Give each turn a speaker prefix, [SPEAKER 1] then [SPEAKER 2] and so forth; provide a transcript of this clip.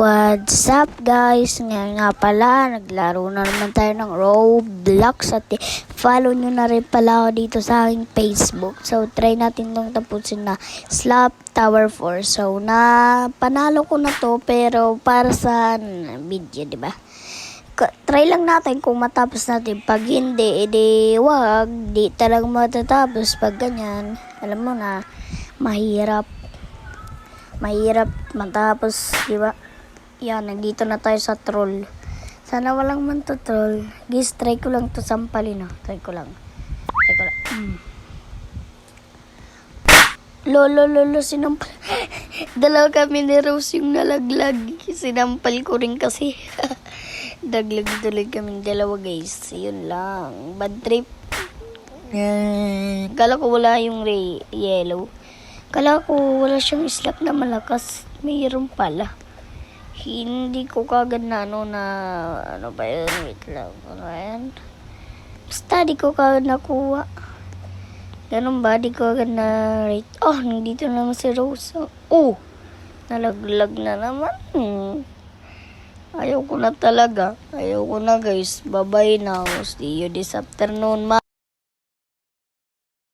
[SPEAKER 1] What's up guys? Ngayon nga pala, naglaro na naman tayo ng Roblox at follow nyo na rin pala ako dito sa aking Facebook. So try natin tong tapusin na Slap Tower 4. So panalo ko na to pero para sa video, di ba? Try lang natin kung matapos natin. Pag hindi, edi wag, di talagang matatapos pag ganyan. Alam mo na, mahirap matapos, di ba? Yan, nandito na tayo sa troll. Sana walang man to troll. Guys, try ko lang to sampalin, no? Try ko lang. Lolo, sinampal. Dalawa kami ni Rose yung nalaglag. Sinampal ko rin kasi. Daglag tuloy kami dalawa, guys. Yun lang. Bad trip. Kala ko wala yung yellow. Kala ko wala siyang slap na malakas. Mayroon pala. Hindi ko kagad na ano ba yun? Wait lang. Ano yan? Basta di ko kagad nakuha. Ganun ba? Di ko kagad na rate. Oh, nandito naman si Rose. Oh, nalaglag na naman. Ayaw ko na talaga. Ayaw ko na, guys. Bye-bye now. See you this afternoon, ma.